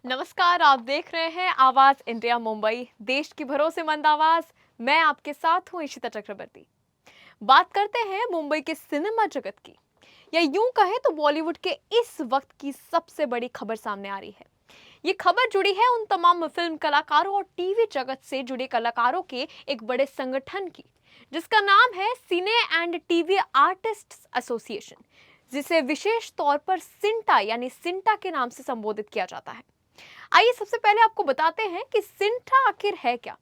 नमस्कार, आप देख रहे हैं आवाज इंडिया मुंबई, देश की भरोसेमंद आवाज। मैं आपके साथ हूं इशिता चक्रवर्ती। बात करते हैं मुंबई के सिनेमा जगत की, या यूं कहें तो बॉलीवुड के इस वक्त की सबसे बड़ी खबर सामने आ रही है। ये खबर जुड़ी है उन तमाम फिल्म कलाकारों और टीवी जगत से जुड़े कलाकारों के एक बड़े संगठन की, जिसका नाम है सिने एंड टीवी आर्टिस्ट्स एसोसिएशन, जिसे विशेष तौर पर सिंटा यानी सिंटा के नाम से संबोधित किया जाता है। आइए सबसे पहले आपको बताते हैं कि सिंटा आखिर है क्या।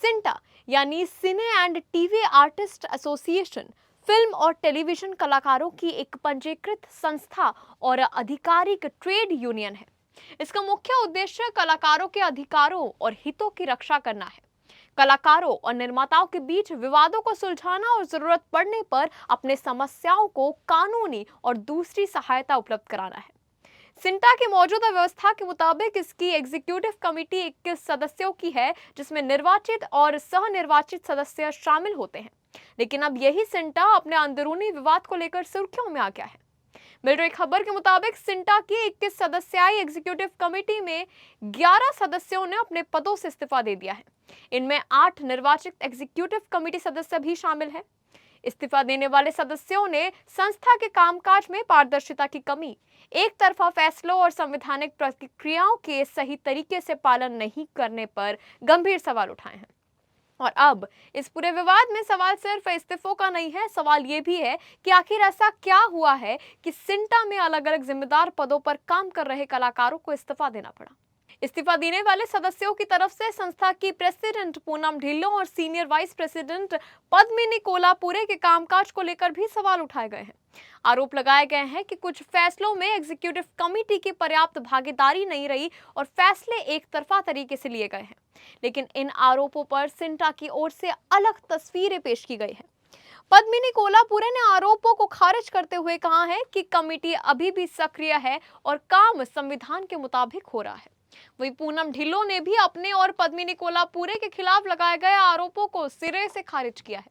सिंटा यानी cine and TV artist association film और टेलीविजन कलाकारों की एक पंजीकृत संस्था और आधिकारिक ट्रेड यूनियन है। इसका मुख्य उद्देश्य कलाकारों के अधिकारों और हितों की रक्षा करना है। कलाकारों और निर्माताओं के बीच विवादों को सुलझाना और जरूरत पड़ने पर अपने समस्याओं को कानूनी और दूसरी सहायता उपलब्ध कराना है। सिंटा की मौजूदा व्यवस्था के मुताबिक इसकी एग्जीक्यूटिव कमेटी 21 सदस्यों की है, जिसमें निर्वाचित और सह निर्वाचित सदस्य शामिल होते हैं। लेकिन अब यही सिंटा अपने अंदरूनी विवाद को लेकर सुर्खियों में आ गया है। मिल रही खबर के मुताबिक सिंटा की 21 सदस्यीय एग्जीक्यूटिव कमेटी में 11 सदस्यों ने अपने पदों से इस्तीफा दे दिया है। इनमें 8 निर्वाचित एग्जीक्यूटिव कमेटी सदस्य भी शामिल हैं। इस्तीफा देने वाले सदस्यों ने संस्था के कामकाज में पारदर्शिता की कमी, एक तरफा फैसलों और संवैधानिक प्रक्रियाओं के सही तरीके से पालन नहीं करने पर गंभीर सवाल उठाए हैं। और अब इस पूरे विवाद में सवाल सिर्फ इस्तीफों का नहीं है, सवाल ये भी है कि आखिर ऐसा क्या हुआ है कि सिंटा में अलग अलग जिम्मेदार पदों पर काम कर रहे कलाकारों को इस्तीफा देना पड़ा। इस्तीफा देने वाले सदस्यों की तरफ से संस्था की प्रेसिडेंट पूनम ढिल्लों और senior vice president Padmini Kolhapure के कामकाज को लेकर भी सवाल उठाए गए हैं। आरोप लगाए गए हैं कि कुछ फैसलों में एग्जीक्यूटिव कमेटी की पर्याप्त भागीदारी नहीं रही और फैसले एक तरफा तरीके से लिए गए हैं। लेकिन इन आरोपों पर सिंटा की ओर से अलग तस्वीरें पेश की गई है। पद्मिनी कोल्हापुरे ने आरोपों को खारिज करते हुए कहा है कि कमेटी अभी भी सक्रिय है और काम संविधान के मुताबिक हो रहा है। वहीं पूनम ढिल्लों ने भी अपने और पद्मिनी कोल्हापुरे के खिलाफ लगाए गए आरोपों को सिरे से खारिज किया है।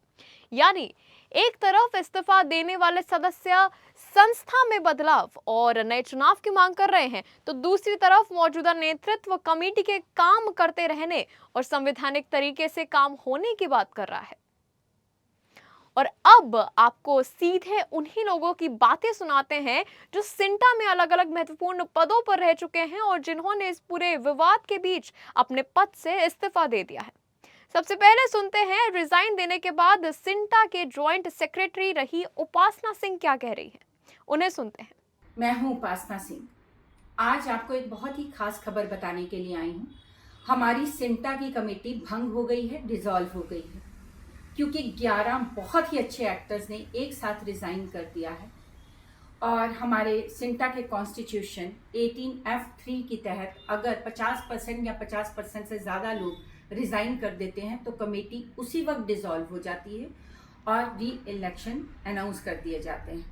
यानी एक तरफ इस्तीफा देने वाले सदस्य संस्था में बदलाव और नए चुनाव की मांग कर रहे हैं, तो दूसरी तरफ मौजूदा नेतृत्व कमेटी के काम करते रहने और संवैधानिक तरीके से काम होने की बात कर रहा है। और अब आपको सीधे उन्हीं लोगों की बातें सुनाते हैं जो सिंटा में अलग अलग महत्वपूर्ण पदों पर रह चुके हैं और जिन्होंने इस पूरे विवाद के बीच अपने पद से इस्तीफा दे दिया है। सबसे पहले सुनते हैं रिजाइन देने के बाद सिंटा के ज्वाइंट सेक्रेटरी रही उपासना सिंह क्या कह रही है। उन्हें सुनते हैं। मैं हूं उपासना सिंह। आज आपको एक बहुत ही खास खबर बताने के लिए आई हूं। हमारी सिंटा की कमेटी भंग हो गई है, डिसॉल्व हो गई है, क्योंकि 11 बहुत ही अच्छे एक्टर्स ने एक साथ रिजाइन कर दिया है। और हमारे सिंटा के कॉन्स्टिट्यूशन 18F3 के तहत अगर 50% या 50% से ज़्यादा लोग रिजाइन कर देते हैं तो कमेटी उसी वक्त डिसॉल्व हो जाती है और री इलेक्शन अनाउंस कर दिए जाते हैं।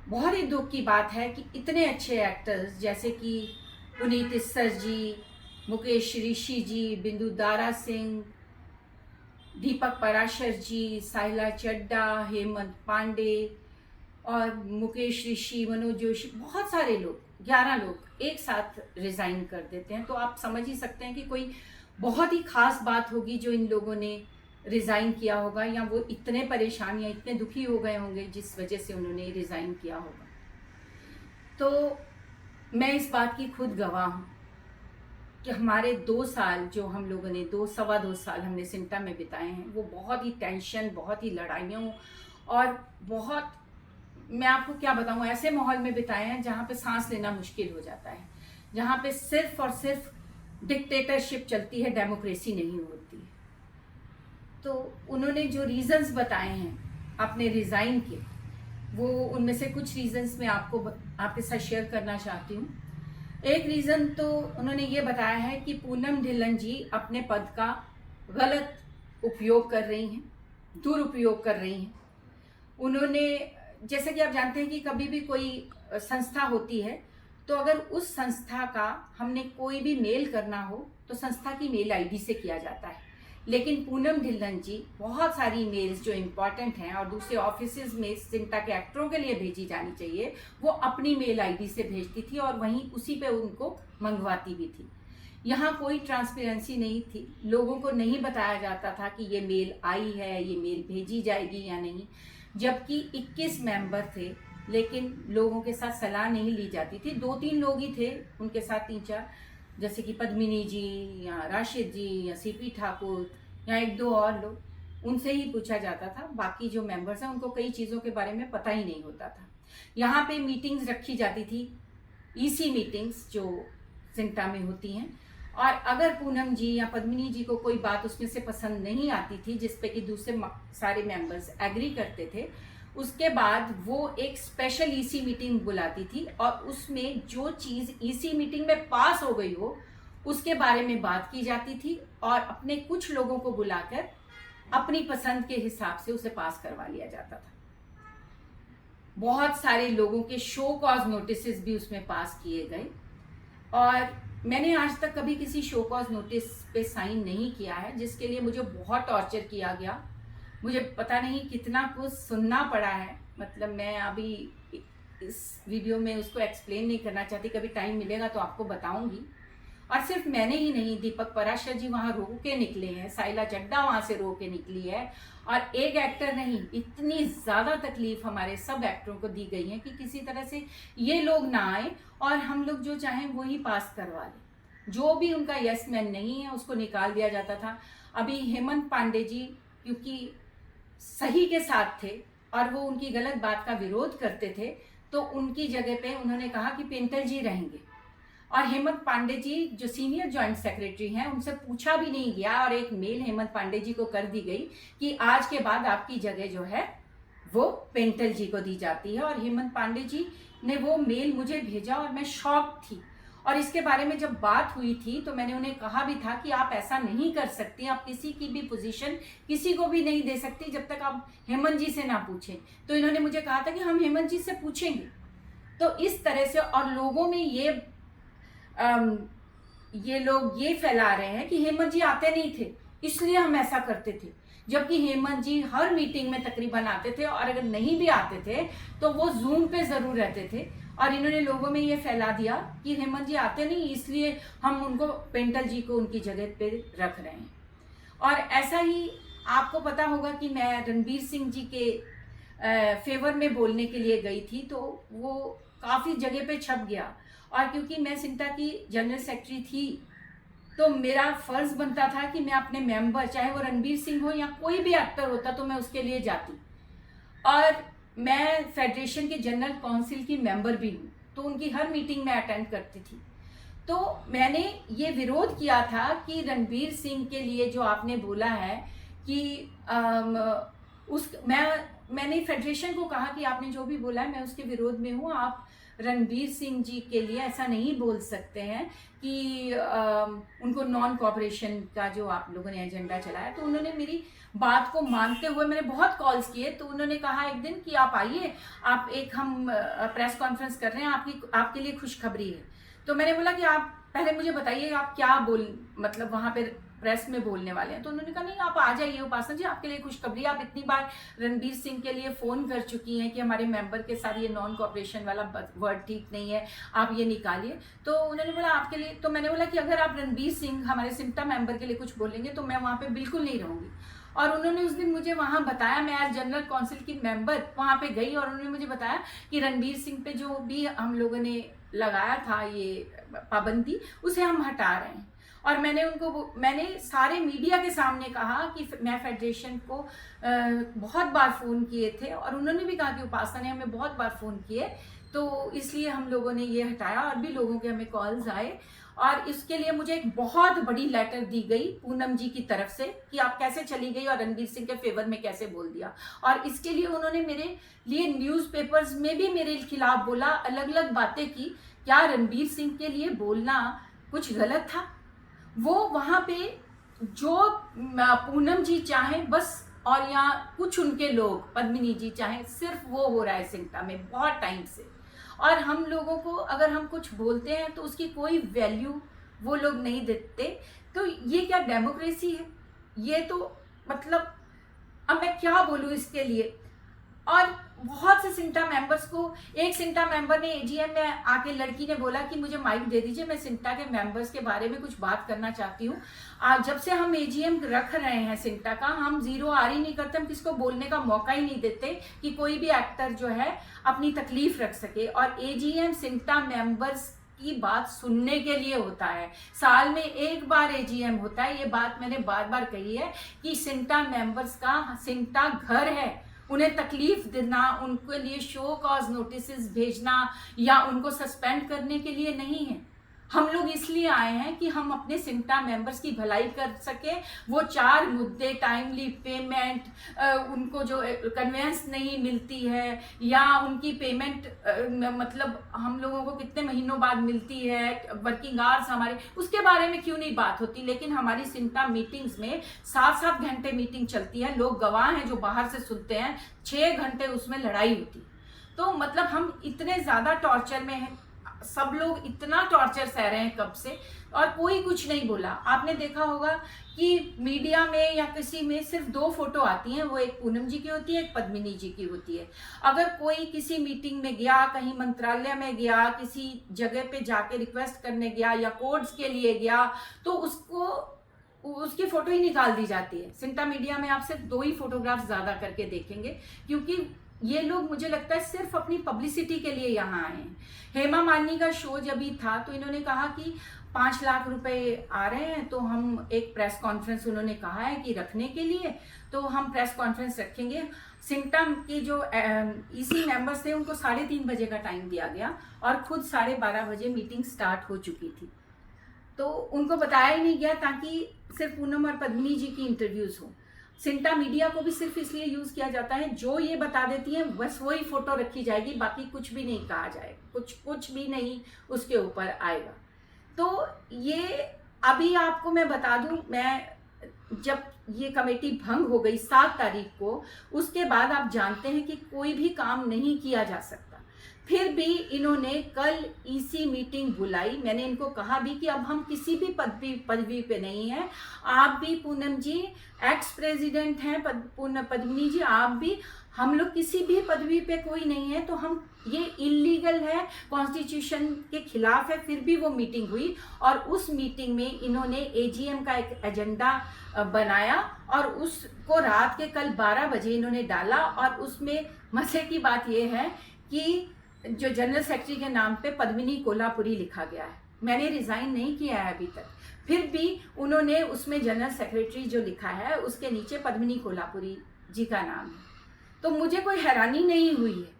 बहुत ही दुख की बात है कि इतने अच्छे एक्टर्स जैसे कि पुनीत इस्सर जी, मुकेश ऋषि जी, बिंदु दारा सिंह, दीपक पराशर जी, साहिला चड्डा, हेमंत पांडे और मुकेश ऋषि, मनोज जोशी, बहुत सारे लोग, 11 लोग एक साथ रिजाइन कर देते हैं। तो आप समझ ही सकते हैं कि कोई बहुत ही खास बात होगी जो इन लोगों ने रिज़ाइन किया होगा, या वो इतने परेशान या इतने दुखी हो गए होंगे जिस वजह से उन्होंने रिज़ाइन किया होगा। तो मैं इस बात की खुद गवाह हूँ कि हमारे 2 साल जो हम लोगों ने सवा दो साल हमने सिंटा में बिताए हैं, वो बहुत ही टेंशन, बहुत ही लड़ाइयों और बहुत, मैं आपको क्या बताऊँ, ऐसे माहौल में बिताए हैं जहाँ पे सांस लेना मुश्किल हो जाता है, जहाँ पे सिर्फ और सिर्फ डिक्टेटरशिप चलती है, डेमोक्रेसी नहीं होती है। तो उन्होंने जो रीज़न्स बताए हैं अपने रिज़ाइन के, वो उनमें से कुछ रीज़न्स मैं आपके साथ शेयर करना चाहती हूँ। एक रीज़न तो उन्होंने ये बताया है कि पूनम ढिल्लन जी अपने पद का गलत उपयोग कर रही हैं, दुरुपयोग कर रही हैं। उन्होंने, जैसे कि आप जानते हैं कि कभी भी कोई संस्था होती है तो अगर उस संस्था का हमने कोई भी मेल करना हो तो संस्था की मेल आईडी से किया जाता है, लेकिन पूनम ढिल्लन जी बहुत सारी मेल्स जो इम्पॉर्टेंट हैं और दूसरे ऑफिसेज में सिंटा के एक्टरों के लिए भेजी जानी चाहिए, वो अपनी मेल आईडी से भेजती थी और वहीं उसी पे उनको मंगवाती भी थी। यहाँ कोई ट्रांसपेरेंसी नहीं थी, लोगों को नहीं बताया जाता था कि ये मेल आई है, ये मेल भेजी जाएगी या नहीं। जबकि 21 मेंबर थे, लेकिन लोगों के साथ सलाह नहीं ली जाती थी। 2-3 लोग ही थे, उनके साथ 3-4, जैसे कि पद्मिनी जी या राशिद जी या सीपी ठाकुर या 1-2 और लोग, उनसे ही पूछा जाता था। बाकी जो मेंबर्स हैं उनको कई चीज़ों के बारे में पता ही नहीं होता था। यहाँ पे मीटिंग्स रखी जाती थी, ईसी मीटिंग्स जो सिंटा में होती हैं, और अगर पूनम जी या पद्मिनी जी को कोई बात उसमें से पसंद नहीं आती थी जिस पे कि दूसरे सारे मेंबर्स एग्री करते थे, उसके बाद वो एक स्पेशल ईसी मीटिंग बुलाती थी और उसमें जो चीज़ ईसी मीटिंग में पास हो गई हो उसके बारे में बात की जाती थी और अपने कुछ लोगों को बुलाकर अपनी पसंद के हिसाब से उसे पास करवा लिया जाता था। बहुत सारे लोगों के शो कॉज नोटिस भी उसमें पास किए गए और मैंने आज तक कभी किसी शो कॉज नोटिस पे साइन नहीं किया है, जिसके लिए मुझे बहुत टॉर्चर किया गया। मुझे पता नहीं कितना कुछ सुनना पड़ा है, मतलब मैं अभी इस वीडियो में उसको एक्सप्लेन नहीं करना चाहती, कभी टाइम मिलेगा तो आपको बताऊंगी। और सिर्फ मैंने ही नहीं, दीपक पराशर जी वहाँ रो के निकले हैं, साइला चड्ढा वहाँ से रो के निकली है, और एक एक्टर नहीं, इतनी ज़्यादा तकलीफ हमारे सब एक्टरों को दी गई है कि किसी तरह से ये लोग ना आए और हम लोग जो चाहें वो ही पास करवा लें। जो भी उनका यस मैन नहीं है उसको निकाल दिया जाता था। अभी हेमंत पांडे जी क्योंकि सही के साथ थे और वो उनकी गलत बात का विरोध करते थे, तो उनकी जगह पे उन्होंने कहा कि पेंटर जी रहेंगे, और हेमंत पांडे जी जो सीनियर जॉइंट सेक्रेटरी हैं उनसे पूछा भी नहीं गया और एक मेल हेमंत पांडे जी को कर दी गई कि आज के बाद आपकी जगह जो है वो पेंटर जी को दी जाती है। और हेमंत पांडे जी ने वो मेल मुझे भेजा और मैं शॉक थी। और इसके बारे में जब बात हुई थी तो मैंने उन्हें कहा भी था कि आप ऐसा नहीं कर सकती, आप किसी की भी पोजीशन किसी को भी नहीं दे सकती जब तक आप हेमंत जी से ना पूछें। तो इन्होंने मुझे कहा था कि हम हेमंत जी से पूछेंगे। तो इस तरह से, और लोगों में ये लोग ये फैला रहे हैं कि हेमंत जी आते नहीं थे इसलिए हम ऐसा करते थे, जबकि हेमंत जी हर मीटिंग में तकरीबन आते थे, और अगर नहीं भी आते थे तो वो जूम पे ज़रूर रहते थे। और इन्होंने लोगों में ये फैला दिया कि हेमंत जी आते नहीं इसलिए हम उनको पेंटर जी को उनकी जगह पे रख रहे हैं। और ऐसा ही आपको पता होगा कि मैं रणबीर सिंह जी के फेवर में बोलने के लिए गई थी, तो वो काफ़ी जगह पे छप गया। और क्योंकि मैं सिंटा की जनरल सेक्रेटरी थी तो मेरा फ़र्ज़ बनता था कि मैं अपने मेंबर, चाहे वो रणबीर सिंह हो या कोई भी एक्टर होता, तो मैं उसके लिए जाती। और मैं फेडरेशन के जनरल काउंसिल की मेंबर भी हूँ, तो उनकी हर मीटिंग में अटेंड करती थी। तो मैंने ये विरोध किया था कि रणबीर सिंह के लिए जो आपने बोला है कि मैंने फेडरेशन को कहा कि आपने जो भी बोला है मैं उसके विरोध में हूँ। आप रणबीर सिंह जी के लिए ऐसा नहीं बोल सकते हैं कि उनको नॉन कोऑपरेशन का जो आप लोगों ने एजेंडा चलाया। तो उन्होंने मेरी बात को मानते हुए, मैंने बहुत कॉल्स किए, तो उन्होंने कहा एक दिन कि आप आइए, आप एक हम प्रेस कॉन्फ्रेंस कर रहे हैं, आपके लिए खुशखबरी है। तो मैंने बोला कि आप पहले मुझे बताइए आप क्या मतलब वहाँ पे प्रेस में बोलने वाले हैं। तो उन्होंने कहा नहीं, आप आ जाइए उपासना जी, आपके लिए खुशखबरी। आप इतनी बार रणबीर सिंह के लिए फ़ोन कर चुकी हैं कि हमारे मेंबर के साथ ये नॉन कोऑपरेशन वाला वर्ड ठीक नहीं है, आप ये निकालिए। तो उन्होंने बोला आपके लिए, तो मैंने बोला कि अगर आप रणबीर सिंह हमारे सिंटा मेंबर के लिए कुछ बोलेंगे तो मैं वहाँ पर बिल्कुल नहीं रहूँगी। और उन्होंने उस दिन मुझे वहाँ बताया, मैं आज जनरल काउंसिल की मेंबर वहाँ पे गई और उन्होंने मुझे बताया कि रणबीर सिंह पे जो भी हम लोगों ने लगाया था ये पाबंदी, उसे हम हटा रहे हैं। और मैंने सारे मीडिया के सामने कहा कि मैं फेडरेशन को बहुत बार फ़ोन किए थे और उन्होंने भी कहा कि उपासना ने हमें बहुत बार फ़ोन किए, तो इसलिए हम लोगों ने ये हटाया। और भी लोगों के हमें कॉल्स आए और इसके लिए मुझे एक बहुत बड़ी लेटर दी गई पूनम जी की तरफ से कि आप कैसे चली गई और रणबीर सिंह के फेवर में कैसे बोल दिया। और इसके लिए उन्होंने मेरे लिए न्यूज़पेपर्स में भी मेरे खिलाफ बोला, अलग अलग बातें की। क्या रणबीर सिंह के लिए बोलना कुछ गलत था? वो वहाँ पे जो पूनम जी चाहें बस, और यहाँ कुछ उनके लोग पद्मिनी जी चाहें, सिर्फ वो हो रहा है सिंटा में बहुत टाइम से। और हम लोगों को अगर हम कुछ बोलते हैं तो उसकी कोई वैल्यू वो लोग नहीं देते। तो ये क्या डेमोक्रेसी है? ये तो मतलब अब मैं क्या बोलूँ इसके लिए। और बहुत से सिंटा मेंबर्स को, एक सिंटा मेंबर ने एजीएम में आके, लड़की ने बोला कि मुझे माइक दे दीजिए, मैं सिंटा के मेंबर्स के बारे में कुछ बात करना चाहती हूँ। जब से हम एजीएम रख रहे हैं सिंटा का, हम जीरो आर ही नहीं करते, हम किसको बोलने का मौका ही नहीं देते कि कोई भी एक्टर जो है अपनी तकलीफ रख सके। और एजीएम सिंटा मेंबर्स की बात सुनने के लिए होता है। साल में एक बार एजीएम होता है। ये बात मैंने बार बार कही है कि सिंटा मेंबर्स का सिंटा घर है। उन्हें तकलीफ देना, उनके लिए शो कॉज नोटिस भेजना या उनको सस्पेंड करने के लिए नहीं है। हम लोग इसलिए आए हैं कि हम अपने सिंटा मेंबर्स की भलाई कर सके। वो 4 मुद्दे, टाइमली पेमेंट, उनको जो कन्वेंस नहीं मिलती है या उनकी पेमेंट मतलब हम लोगों को कितने महीनों बाद मिलती है, वर्किंग आवर्स हमारे, उसके बारे में क्यों नहीं बात होती। लेकिन हमारी सिंटा मीटिंग्स में 7-7 घंटे मीटिंग चलती है। लोग गवाह हैं जो बाहर से सुनते हैं। 6 घंटे उसमें लड़ाई होती। तो मतलब हम इतने ज़्यादा टॉर्चर में हैं, सब लोग इतना टॉर्चर सह रहे हैं कब से, और कोई कुछ नहीं बोला। आपने देखा होगा कि मीडिया में या किसी में सिर्फ 2 फोटो आती हैं, वो एक पूनम जी की होती है, एक पद्मिनी जी की होती है। अगर कोई किसी मीटिंग में गया, कहीं मंत्रालय में गया, किसी जगह पे जाके रिक्वेस्ट करने गया या कोड्स के लिए गया, तो उसकी फोटो ही निकाल दी जाती है। सिंटा मीडिया में आप सिर्फ 2 ही फोटोग्राफ ज्यादा करके देखेंगे, क्योंकि ये लोग मुझे लगता है सिर्फ अपनी पब्लिसिटी के लिए यहाँ आए हैं। हेमा मालिनी का शो जब भी था तो इन्होंने कहा कि 5 लाख रुपए आ रहे हैं, तो हम एक प्रेस कॉन्फ्रेंस, उन्होंने कहा है कि रखने के लिए, तो हम प्रेस कॉन्फ्रेंस रखेंगे। सिंटा के जो ईसी मेंबर्स थे उनको 3:30 बजे का टाइम दिया गया और खुद 12:30 बजे मीटिंग स्टार्ट हो चुकी थी। तो उनको बताया ही नहीं गया ताकि सिर्फ पूनम और पद्मिनी जी की इंटरव्यूज हो। सिंटा मीडिया को भी सिर्फ इसलिए यूज किया जाता है, जो ये बता देती है बस वही फोटो रखी जाएगी, बाकी कुछ भी नहीं कहा जाएगा, कुछ भी नहीं उसके ऊपर आएगा। तो ये अभी आपको मैं बता दूं, मैं जब ये कमेटी भंग हो गई 7 तारीख को, उसके बाद आप जानते हैं कि कोई भी काम नहीं किया जा सकता। फिर भी इन्होंने कल ईसी मीटिंग बुलाई। मैंने इनको कहा भी कि अब हम किसी भी पदवी पे नहीं हैं। आप भी पूनम जी एक्स प्रेसिडेंट हैं, पद्मिनी जी आप भी, हम लोग किसी भी पदवी पे कोई नहीं है, तो हम ये इलीगल है, कॉन्स्टिट्यूशन के खिलाफ है। फिर भी वो मीटिंग हुई और उस मीटिंग में इन्होंने एजीएम का एक एजेंडा बनाया और उसको रात के कल 12 बजे इन्होंने डाला। और उसमें मजे की बात ये है कि जो जनरल सेक्रेटरी के नाम पे पद्मिनी कोल्हापुरी लिखा गया है। मैंने रिजाइन नहीं किया है अभी तक, फिर भी उन्होंने उसमें जनरल सेक्रेटरी जो लिखा है उसके नीचे पद्मिनी कोल्हापुरी जी का नाम है। तो मुझे कोई हैरानी नहीं हुई है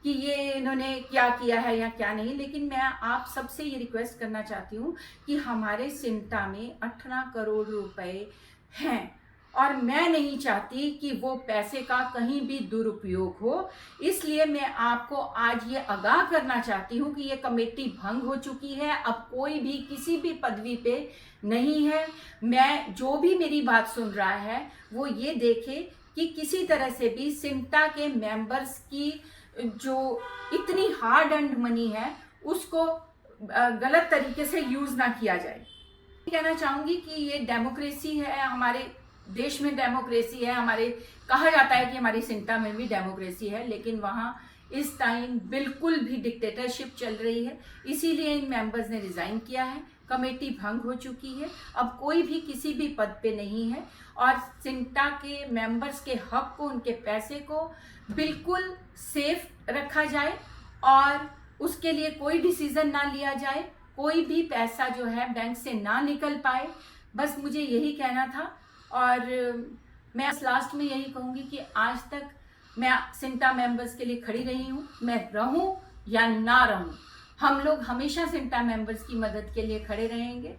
कि ये इन्होंने क्या किया है या क्या नहीं। लेकिन मैं आप सबसे ये रिक्वेस्ट करना चाहती हूँ कि हमारे सिंटा में 18 करोड़ रुपए हैं और मैं नहीं चाहती कि वो पैसे का कहीं भी दुरुपयोग हो। इसलिए मैं आपको आज ये आगाह करना चाहती हूँ कि ये कमेटी भंग हो चुकी है। अब कोई भी किसी भी पदवी पे नहीं है। मैं जो भी मेरी बात सुन रहा है वो ये देखे कि किसी तरह से भी सिंटा के मेंबर्स की जो इतनी हार्ड अर्न्ड मनी है उसको गलत तरीके से यूज ना किया जाए। कहना चाहूंगी कि ये डेमोक्रेसी है, हमारे देश में डेमोक्रेसी है, हमारे कहा जाता है कि हमारी सिंटा में भी डेमोक्रेसी है, लेकिन वहाँ इस टाइम बिल्कुल भी डिक्टेटरशिप चल रही है। इसीलिए इन मेंबर्स ने रिजाइन किया है। कमेटी भंग हो चुकी है। अब कोई भी किसी भी पद पे नहीं है और सिंटा के मेंबर्स के हक को, उनके पैसे को बिल्कुल सेफ रखा जाए और उसके लिए कोई डिसीजन ना लिया जाए, कोई भी पैसा जो है बैंक से ना निकल पाए। बस मुझे यही कहना था। और मैं लास्ट में यही कहूँगी कि आज तक मैं सिंटा मेंबर्स के लिए खड़ी रही हूँ। मैं रहूँ या ना रहूँ, हम लोग हमेशा सिंटा मेंबर्स की मदद के लिए खड़े रहेंगे।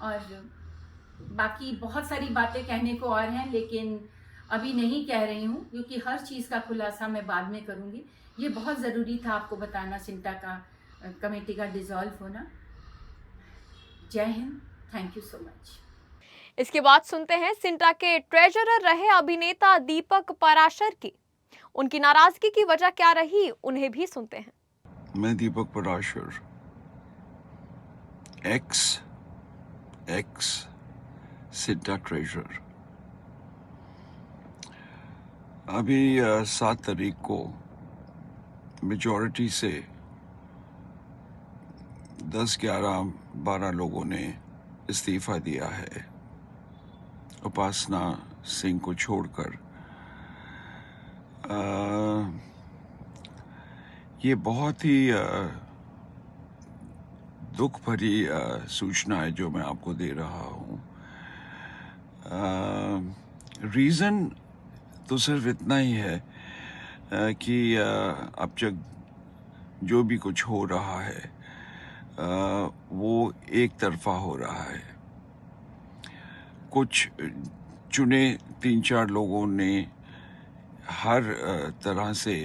और बाकी बहुत सारी बातें कहने को और हैं, लेकिन अभी नहीं कह रही हूँ क्योंकि हर चीज़ का खुलासा मैं बाद में करूँगी। ये बहुत ज़रूरी था आपको बताना, सिंटा का कमेटी का डिसॉल्व होना। जय Hind, thank you so much. इसके बाद सुनते हैं सिंटा के ट्रेजरर रहे अभिनेता दीपक पराशर की। उनकी नाराजगी की वजह क्या रही, उन्हें भी सुनते हैं। मैं दीपक पराशर, एक्स सिंटा ट्रेजरर। अभी 7 तारीख को मेजॉरिटी से 10, 11, 12 लोगों ने इस्तीफा दिया है उपासना सिंह को छोड़कर। ये बहुत ही दुख भरी सूचना है जो मैं आपको दे रहा हूँ। रीज़न तो सिर्फ इतना ही है कि अब तक जो भी कुछ हो रहा है वो एक तरफा हो रहा है। कुछ चुने 3-4 लोगों ने हर तरह से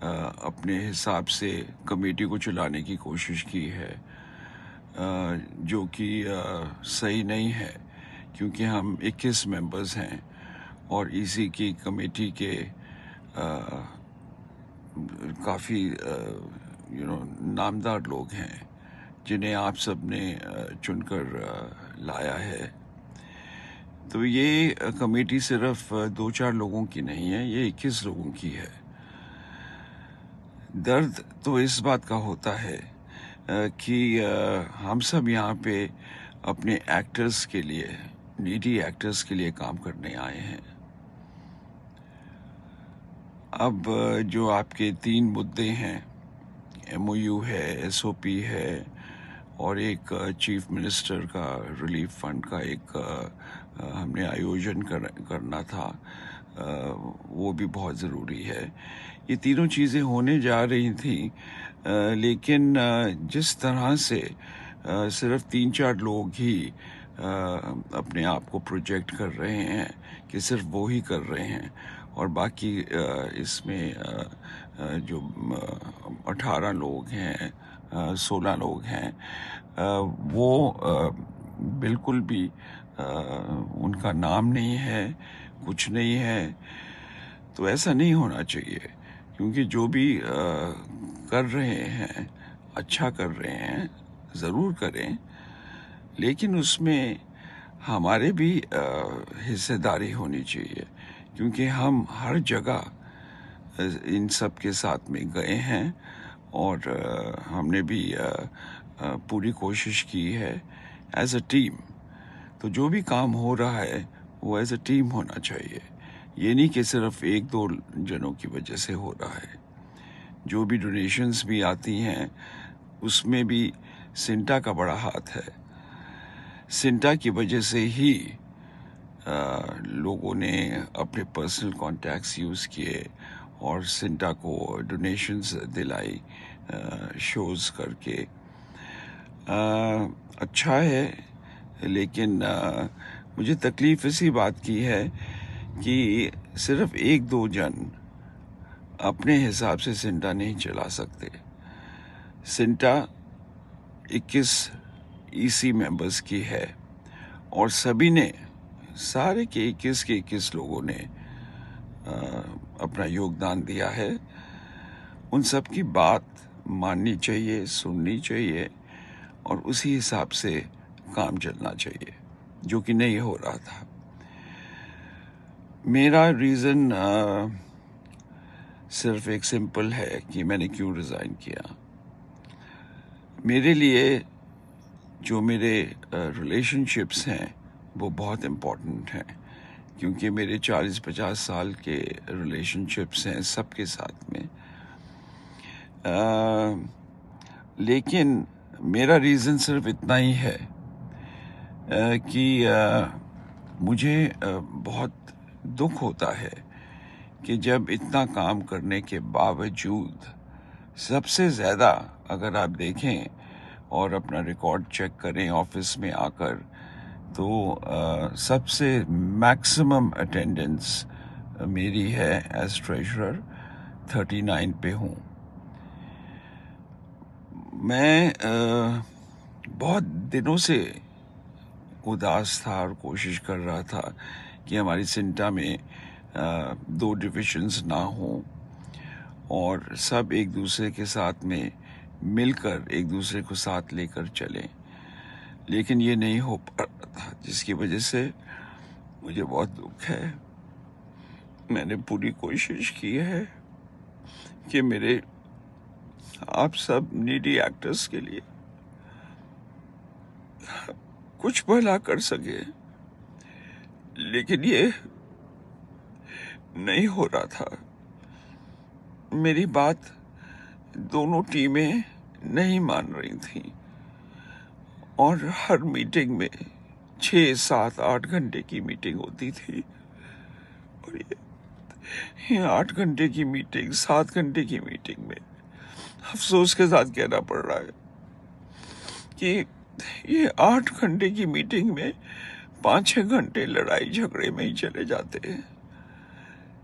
अपने हिसाब से कमेटी को चलाने की कोशिश की है, जो कि सही नहीं है, क्योंकि हम 21 मेंबर्स हैं और ईसी की कमेटी के काफ़ी नामदार लोग हैं जिन्हें आप सब ने चुनकर लाया है। तो ये कमेटी सिर्फ 2-4 लोगों की नहीं है, ये 21 लोगों की है। दर्द तो इस बात का होता है कि हम सब यहाँ पे अपने एक्टर्स के लिए, नीडी एक्टर्स के लिए काम करने आए हैं। अब जो आपके 3 मुद्दे हैं, MOU है, SOP है और एक चीफ मिनिस्टर का रिलीफ फंड का एक हमने आयोजन करना था, वो भी बहुत ज़रूरी है। ये तीनों चीज़ें होने जा रही थी, लेकिन जिस तरह से सिर्फ 3-4 लोग ही अपने आप को प्रोजेक्ट कर रहे हैं कि सिर्फ वो ही कर रहे हैं और बाकी इसमें जो 18 लोग हैं, 16 लोग हैं, वो बिल्कुल भी उनका नाम नहीं है, कुछ नहीं है। तो ऐसा नहीं होना चाहिए, क्योंकि जो भी कर रहे हैं अच्छा कर रहे हैं, ज़रूर करें, लेकिन उसमें हमारे भी हिस्सेदारी होनी चाहिए, क्योंकि हम हर जगह इन सब के साथ में गए हैं और हमने भी पूरी कोशिश की है एज अ टीम। तो जो भी काम हो रहा है वो एज अ टीम होना चाहिए, ये नहीं कि सिर्फ 1-2 जनों की वजह से हो रहा है। जो भी डोनेशंस भी आती हैं उसमें भी सिंटा का बड़ा हाथ है। सिंटा की वजह से ही लोगों ने अपने पर्सनल कॉन्टैक्ट्स यूज़ किए और सिंटा को डोनेशंस दिलाई शोज़ करके। अच्छा है, लेकिन मुझे तकलीफ़ इसी बात की है कि सिर्फ 1-2 जन अपने हिसाब से सिंटा नहीं चला सकते। सिंटा 21 ईसी मेंबर्स की है और सभी ने, सारे के 21 लोगों ने अपना योगदान दिया है। उन सब की बात माननी चाहिए, सुननी चाहिए और उसी हिसाब से काम चलना चाहिए, जो कि नहीं हो रहा था। मेरा रीज़न सिर्फ एक सिंपल है कि मैंने क्यों रिज़ाइन किया। मेरे लिए जो मेरे रिलेशनशिप्स हैं वो बहुत इम्पोर्टेंट हैं, क्योंकि मेरे 40-50 साल के रिलेशनशिप्स हैं सबके साथ में। लेकिन मेरा रीज़न सिर्फ इतना ही है कि मुझे बहुत दुख होता है कि जब इतना काम करने के बावजूद, सबसे ज़्यादा अगर आप देखें और अपना रिकॉर्ड चेक करें ऑफिस में आकर, तो सबसे मैक्सिमम अटेंडेंस मेरी है एज ट्रेजरर, 39 पे हूँ। मैं बहुत दिनों से उदास था और कोशिश कर रहा था कि हमारी सिंटा में 2 डिविजन्स ना हों और सब एक दूसरे के साथ में मिलकर एक दूसरे को साथ लेकर चलें, लेकिन ये नहीं हो पा रहा था, जिसकी वजह से मुझे बहुत दुख है। मैंने पूरी कोशिश की है कि मेरे आप सब नीडी एक्टर्स के लिए कुछ भला कर सके, लेकिन ये नहीं हो रहा था। मेरी बात दोनों टीमें नहीं मान रही थी और हर मीटिंग में 6, 7, 8 घंटे की मीटिंग होती थी और ये 8 घंटे की मीटिंग, 7 घंटे की मीटिंग में अफसोस के साथ कहना पड़ रहा है कि ये 8 घंटे की मीटिंग में 5-6 घंटे लड़ाई झगड़े में ही चले जाते हैं।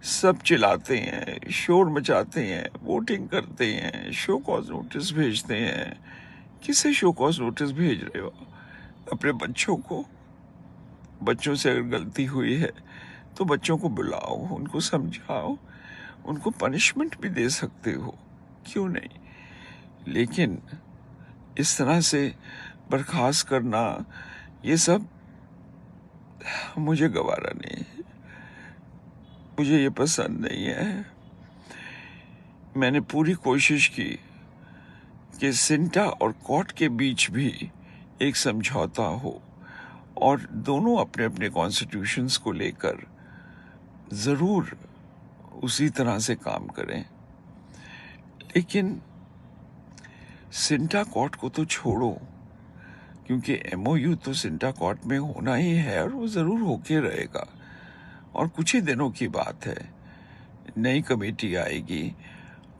सब चिल्लाते हैं, शोर मचाते हैं, वोटिंग करते हैं, शो कॉज नोटिस भेजते हैं। किसे शो कॉज नोटिस भेज रहे हो? अपने बच्चों को। बच्चों से अगर गलती हुई है तो बच्चों को बुलाओ, उनको समझाओ, उनको पनिशमेंट भी दे सकते हो, क्यों नहीं? लेकिन इस तरह से बर्खास्त करना, ये सब मुझे गवारा नहीं है, मुझे ये पसंद नहीं है। मैंने पूरी कोशिश की कि सिंटा और कॉट के बीच भी एक समझौता हो और दोनों अपने अपने कॉन्स्टिट्यूशंस को लेकर ज़रूर उसी तरह से काम करें। लेकिन सिंटा कॉट को तो छोड़ो, क्योंकि एमओयू तो सिंटा कॉट में होना ही है और वो ज़रूर होके रहेगा। और कुछ ही दिनों की बात है, नई कमेटी आएगी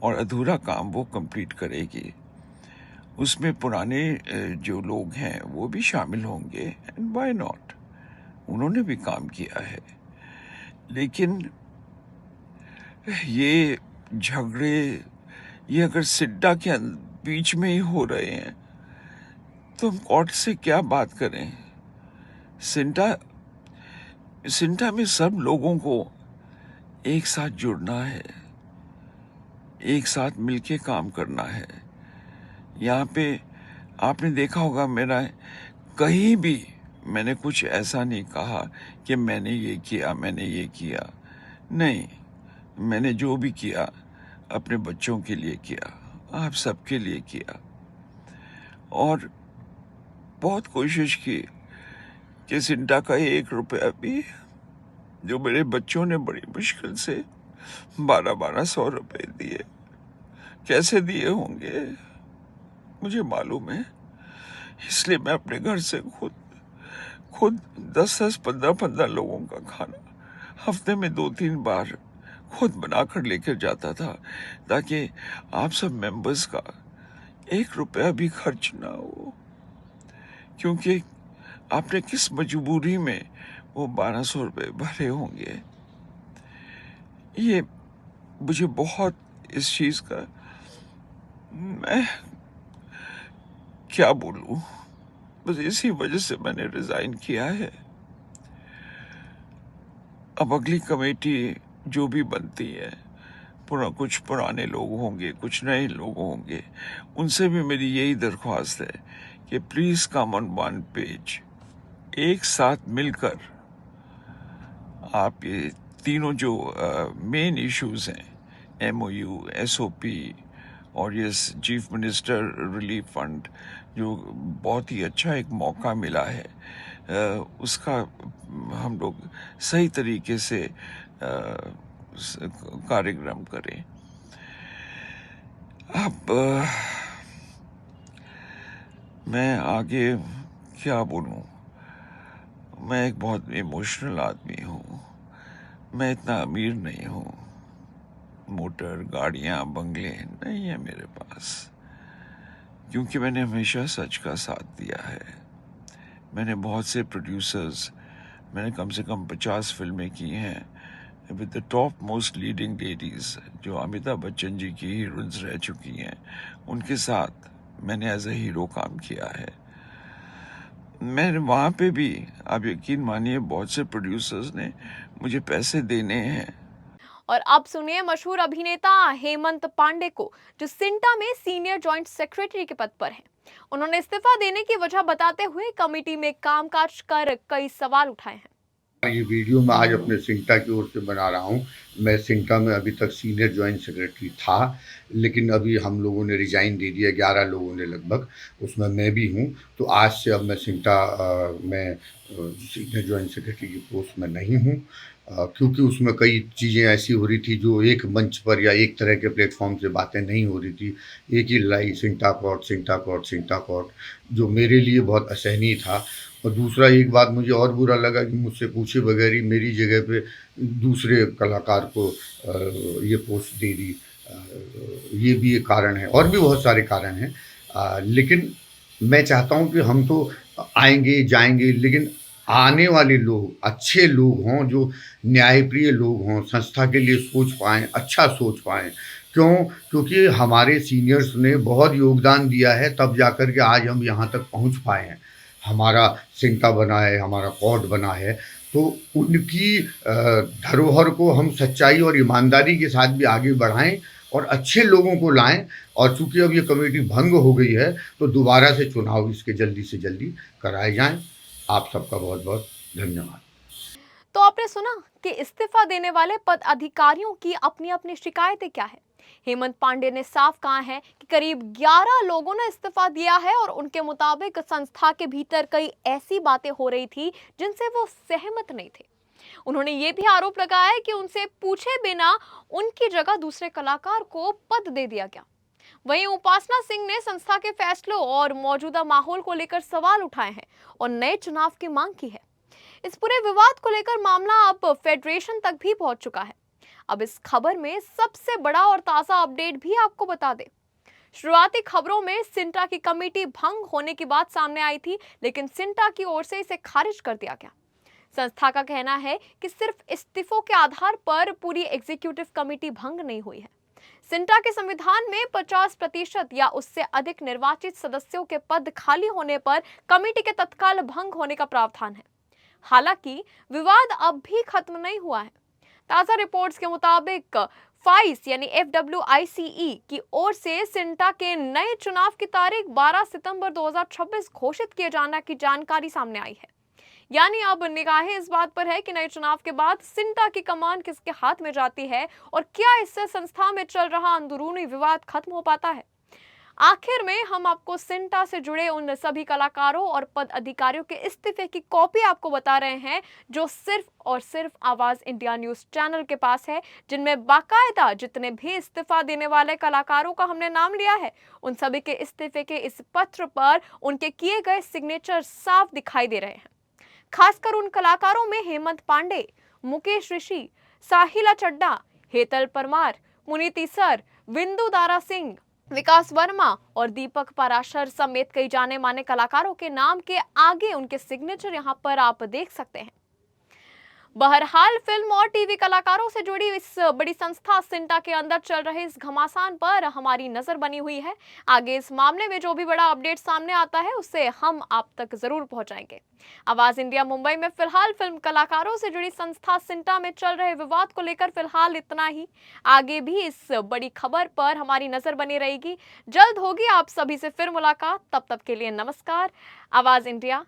और अधूरा काम वो कंप्लीट करेगी। उसमें पुराने जो लोग हैं वो भी शामिल होंगे, एंड व्हाई नॉट, उन्होंने भी काम किया है। लेकिन ये झगड़े, ये अगर सिड्डा के बीच में ही हो रहे हैं तो हम कोर्ट से क्या बात करें? सिंटा में सब लोगों को एक साथ जुड़ना है, एक साथ मिलके काम करना है। यहाँ पे आपने देखा होगा, मेरा कहीं भी मैंने कुछ ऐसा नहीं कहा कि मैंने ये किया, मैंने ये किया। नहीं, मैंने जो भी किया अपने बच्चों के लिए किया, आप सबके लिए किया। और बहुत कोशिश की कि सिंटा का 1 रुपया भी, जो मेरे बच्चों ने बड़ी मुश्किल से 1200 रुपए दिए, कैसे दिए होंगे मुझे मालूम है। इसलिए मैं अपने घर से खुद 10-10, 15-15 लोगों का खाना हफ्ते में 2-3 बार खुद बनाकर लेकर जाता था, ताकि आप सब मेंबर्स का 1 रुपया भी खर्च ना हो। क्योंकि आपने किस मजबूरी में वो 1200 रुपये भरे होंगे। ये मुझे बहुत इस चीज़ का, मैं क्या बोलूं, बस इसी वजह से मैंने रिजाइन किया है। अब अगली कमेटी जो भी बनती है, कुछ पुराने लोग होंगे, कुछ नए लोग होंगे, उनसे भी मेरी यही दरख्वास्त है कि please come on one page, एक साथ मिलकर आप ये तीनों जो मेन इश्यूज हैं, एमओयू, एसओपी और ये चीफ मिनिस्टर रिलीफ फंड, जो बहुत ही अच्छा एक मौका मिला है, उसका हम लोग सही तरीके से कार्यक्रम करें। अब मैं आगे क्या बोलूं? मैं एक बहुत इमोशनल आदमी हूँ। मैं इतना अमीर नहीं हूँ, मोटर, गाड़ियाँ, बंगले नहीं है मेरे पास, क्योंकि मैंने हमेशा सच का साथ दिया है। मैंने बहुत से प्रोड्यूसर्स, मैंने कम से कम 50 फिल्में की हैं with the top most leading ladies, जो अमिताभ बच्चन जी की हीरोइंस रह चुकी हैं, उनके साथ मैंने एज ए हीरो काम किया है। मैं वहाँ पे भी, आप यकीन मानिए, बहुत से प्रोड्यूसर्स ने मुझे पैसे देने हैं। और अब सुनिए मशहूर अभिनेता हेमंत पांडे को, जो सिंटा में सीनियर जॉइंट सेक्रेटरी के पद पर हैं। उन्होंने इस्तीफा देने की वजह बताते हुए कमेटी में कामकाज कर कई सवाल उठाए हैं। ये वीडियो मैं आज अपने सिंटा की ओर से बना रहा हूँ। मैं सिंटा में अभी तक सीनियर जॉइंट सेक्रेटरी था, लेकिन अभी हम लोगों ने रिज़ाइन दे दिया, 11 लोगों ने लगभग, उसमें मैं भी हूँ। तो आज से अब मैं सिंटा में सीनियर जॉइंट सेक्रेटरी की पोस्ट में नहीं हूँ, क्योंकि उसमें कई चीज़ें ऐसी हो रही थी जो एक मंच पर या एक तरह के प्लेटफॉर्म से बातें नहीं हो रही थी। एक ही लड़ाई CINTAA court, CINTAA court, CINTAA court, जो मेरे लिए बहुत असहनीय था। और दूसरा एक बात मुझे और बुरा लगा कि मुझसे पूछे बगैर ही मेरी जगह पे दूसरे कलाकार को ये पोस्ट दे दी। ये भी एक कारण है, और भी बहुत सारे कारण हैं। लेकिन मैं चाहता हूँ कि हम तो आएंगे जाएंगे, लेकिन आने वाले लोग अच्छे लोग हों, जो न्यायप्रिय लोग हों, संस्था के लिए सोच पाएँ, अच्छा सोच पाएँ। क्यों? क्योंकि हमारे सीनियर्स ने बहुत योगदान दिया है, तब जाकर के आज हम यहाँ तक पहुँच पाए हैं। हमारा सिंटा बना है, हमारा कोर्ट बना है, तो उनकी धरोहर को हम सच्चाई और ईमानदारी के साथ भी आगे बढ़ाएं और अच्छे लोगों को लाएं। और चूंकि अब ये कमेटी भंग हो गई है, तो दोबारा से चुनाव इसके जल्दी से जल्दी कराए जाएं। आप सबका बहुत बहुत धन्यवाद। तो आपने सुना कि इस्तीफा देने वाले पद अधिकारियों की अपनी अपनी शिकायतें क्या है। हेमंत पांडे ने साफ कहा है कि करीब 11 लोगों ने इस्तीफा दिया है और उनके मुताबिक संस्था के भीतर कई ऐसी बातें हो रही थी जिनसे वो सहमत नहीं थे। उन्होंने ये भी आरोप लगाया है कि उनसे पूछे बिना उनकी जगह दूसरे कलाकार को पद दे दिया गया। वहीं उपासना सिंह ने संस्था के फैसलों और मौजूदा माहौल को लेकर सवाल उठाए हैं और नए चुनाव की मांग की है। इस पूरे विवाद को लेकर मामला अब फेडरेशन तक भी पहुंच चुका है। अब इस खबर में सबसे बड़ा और ताजा अपडेट भी आपको बता दें। शुरुआती खबरों में सिंटा की कमेटी भंग होने की बात सामने आई थी, लेकिन सिंटा की ओर से इसे खारिज कर दिया गया। संस्था का कहना है कि सिर्फ इस्तीफों के आधार पर पूरी एग्जीक्यूटिव कमेटी भंग नहीं हुई है। सिंटा के संविधान में 50% या उससे अधिक निर्वाचित सदस्यों के पद खाली होने पर कमेटी के तत्काल भंग होने का प्रावधान है। हालांकि विवाद अब भी खत्म नहीं हुआ है। ताजा रिपोर्ट्स के मुताबिक फाइस यानी FWICE की ओर से सिंटा के नए चुनाव की तारीख 12 सितंबर 2026 घोषित किए जाने की जानकारी सामने आई है। यानी अब निगाहें इस बात पर है कि नए चुनाव के बाद सिंटा की कमान किसके हाथ में जाती है और क्या इससे संस्था में चल रहा अंदरूनी विवाद खत्म हो पाता है। आखिर में हम आपको सिंटा से जुड़े उन सभी कलाकारों और पद अधिकारियों के इस्तीफे की कॉपी आपको बता रहे हैं जो सिर्फ और सिर्फ आवाज इंडिया न्यूज चैनल के पास है, जिनमें बाकायदा जितने भी इस्तीफा देने वाले कलाकारों का हमने नाम लिया है, उन सभी के इस्तीफे के इस पत्र पर उनके किए गए सिग्नेचर साफ दिखाई दे रहे हैं। खासकर उन कलाकारों में हेमंत पांडे, मुकेश ऋषि, साहिला चड्डा, हेतल परमार, मुनीति सर, विंदु दारा सिंह, विकास वर्मा और दीपक पराशर समेत कई जाने माने कलाकारों के नाम के आगे उनके सिग्नेचर यहां पर आप देख सकते हैं। बहरहाल फिल्म और टीवी कलाकारों से जुड़ी इस बड़ी संस्था सिंटा के अंदर चल रहे इस घमासान पर हमारी नजर बनी हुई है। आगे इस मामले में जो भी बड़ा अपडेट सामने आता है उसे हम आप तक जरूर पहुंचाएंगे। आवाज इंडिया मुंबई में फिलहाल फिल्म कलाकारों से जुड़ी संस्था सिंटा में चल रहे विवाद को लेकर फिलहाल इतना ही। आगे भी इस बड़ी खबर पर हमारी नजर बनी रहेगी। जल्द होगी आप सभी से फिर मुलाकात। तब तक के लिए नमस्कार। आवाज इंडिया